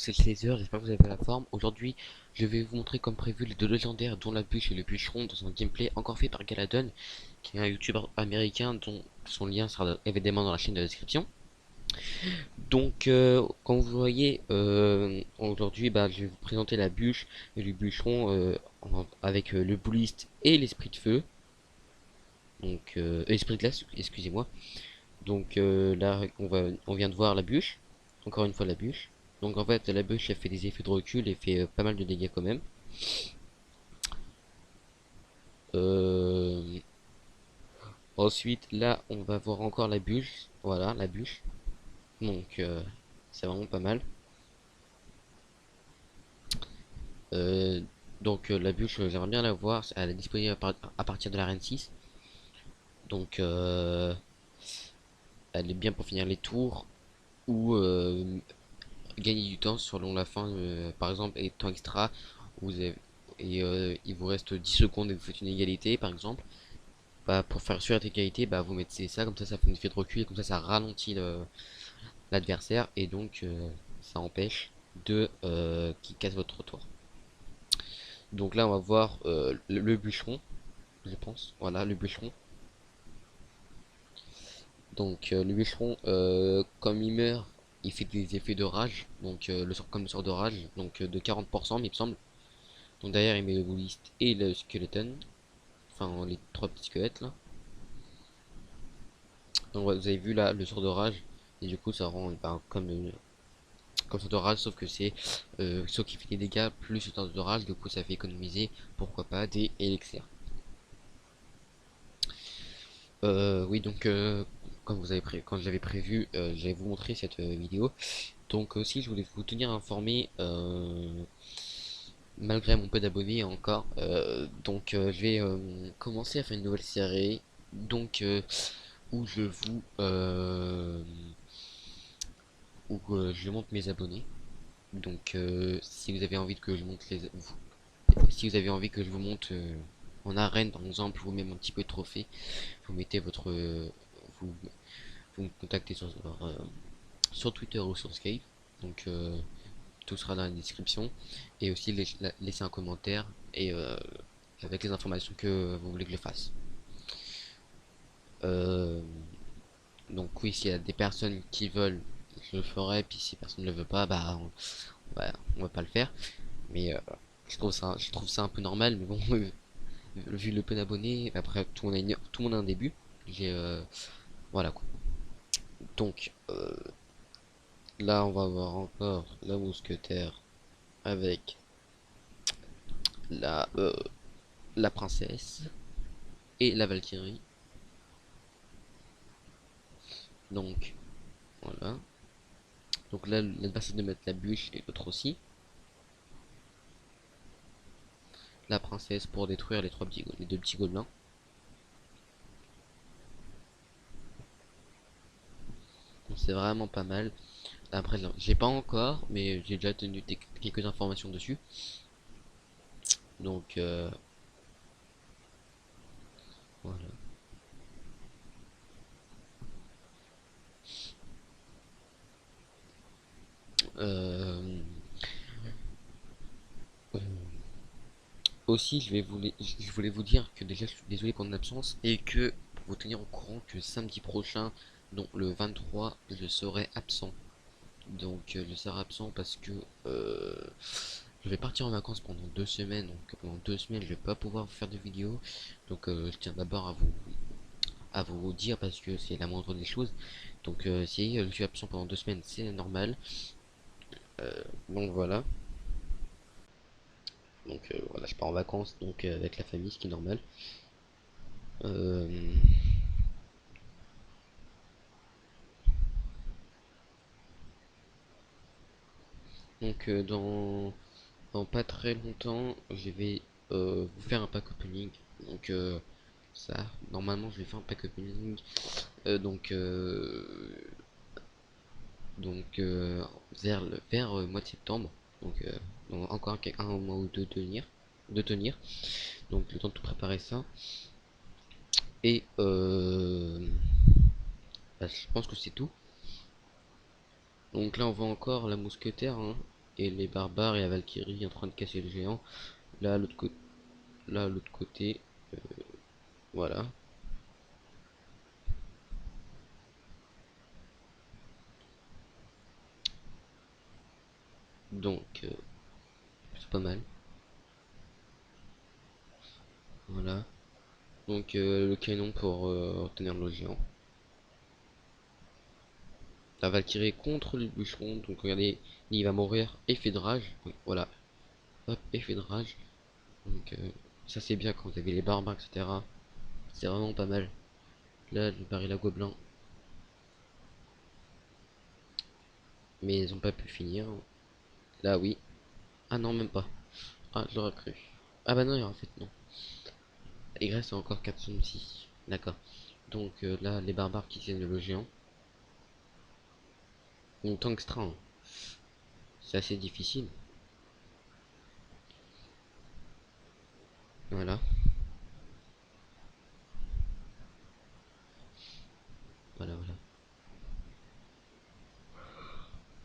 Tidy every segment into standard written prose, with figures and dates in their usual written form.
c'est Slazer, j'espère que vous avez la forme. Aujourd'hui, je vais vous montrer comme prévu les deux légendaires dont la bûche et le bûcheron dans un gameplay encore fait par Galadon, qui est un youtubeur américain dont son lien sera évidemment dans la chaîne de description. Donc, comme vous voyez, aujourd'hui, je vais vous présenter la bûche et le bûcheron avec le bouliste et l'esprit de feu. Donc, esprit de glace, excusez-moi. Donc là, on vient de voir la bûche. Encore une fois la bûche. Donc en fait, la bûche, elle fait des effets de recul et fait pas mal de dégâts quand même. Euh, Ensuite, là, on va voir encore la bûche. Voilà, la bûche. Donc, c'est vraiment pas mal. Euh, la bûche, j'aimerais bien la voir. Elle est disponible à partir de la Reine 6. Donc, elle est bien pour finir les tours ou gagner du temps selon la fin. Par exemple, et temps extra, vous avez, il vous reste 10 secondes et vous faites une égalité, par exemple. Bah, pour faire sur cette égalité, bah, vous mettez ça, comme ça fait un effet de recul, et comme ça ralentit l'adversaire, et donc ça empêche de qu'il casse votre tour. Donc là, on va voir le bûcheron, je pense. Voilà, le bûcheron. Donc le bûcheron, comme il meurt, il fait des effets de rage, donc comme le sort de rage, donc de 40%, mais il me semble. Donc derrière, il met le bouliste et le skeleton, enfin les trois petits squelettes là. Donc ouais, vous avez vu là le sort de rage, et du coup ça rend comme sort de rage, sauf que c'est sauf qui fait des dégâts plus le sort de rage, du coup ça fait économiser, pourquoi pas, des élixirs. Oui, donc comme quand j'avais prévu, j'allais vous montrer cette vidéo. Donc aussi, je voulais vous tenir informé, malgré mon peu d'abonnés encore. Je vais commencer à faire une nouvelle série, donc où je vous où je monte mes abonnés. Donc si vous avez envie que je monte si vous avez envie que je vous monte en arène par exemple, vous mettez un petit peu de trophée, vous mettez vous, vous me contactez sur Twitter ou sur Skype. Donc tout sera dans la description. Et aussi laisser un commentaire et avec les informations que vous voulez que je fasse. Euh, donc oui, s'il y a des personnes qui veulent, je le ferai. Puis si personne ne le veut pas, on va pas le faire. Mais je trouve ça un peu normal. Mais bon, vu le peu d'abonnés, après tout le monde a un début. J'ai voilà quoi. Donc là, on va voir encore la mousquetaire avec la euh, la princesse et la Valkyrie. Donc voilà. Donc là, l'adversaire de mettre la bûche et l'autre aussi. La princesse pour détruire les deux petits gobelins. Donc c'est vraiment pas mal. Après, j'ai pas encore, mais j'ai déjà tenu quelques informations dessus. Donc voilà. Euh, euh, Aussi, je voulais vous dire que déjà, je suis désolé pour mon absence et que pour vous tenir au courant que samedi prochain, donc le 23, je serai absent. Donc je serai absent parce que je vais partir en vacances pendant 2 semaines. Donc pendant 2 semaines, je vais pas pouvoir faire de vidéos. Donc je tiens d'abord à vous dire parce que c'est la moindre des choses. Donc si je suis absent pendant 2 semaines, c'est normal. Donc voilà. Donc voilà, je pars en vacances donc avec la famille, ce qui est normal. Euh, donc dans pas très longtemps, je vais vous faire un pack opening. Donc ça, normalement, je vais faire un pack opening. Euh, donc euh, donc vers mois de septembre. Donc encore un mois ou deux de tenir. Donc le temps de tout préparer ça. Et je pense que c'est tout. Donc là on voit encore la mousquetaire, hein. et les barbares et la Valkyrie en train de casser le géant. Là, l'autre côté, voilà. Donc, c'est pas mal. Voilà. Donc, le canon pour retenir le géant. La Valkyrie contre le bûcheron. Donc, regardez, il va mourir. Effet de rage. Donc, voilà. Hop, effet de rage. Donc, ça c'est bien quand vous avez les barbares, etc. C'est vraiment pas mal. Là, le baril à gobelin. Mais ils ont pas pu finir. Là, oui. Ah non, même pas. Ah, je l'aurais cru. Ah bah non, en fait, non. Il reste encore 406. D'accord. Donc là, les barbares qui tiennent le géant. Donc Tangstran, hein. C'est assez difficile. Voilà. Voilà, voilà.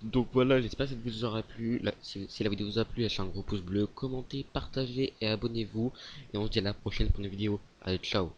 Donc voilà, j'espère que cette vidéo vous aura plu. Si la vidéo vous a plu, lâchez un gros pouce bleu, commentez, partagez et abonnez-vous. Et on se dit à la prochaine pour une vidéo. Allez, ciao.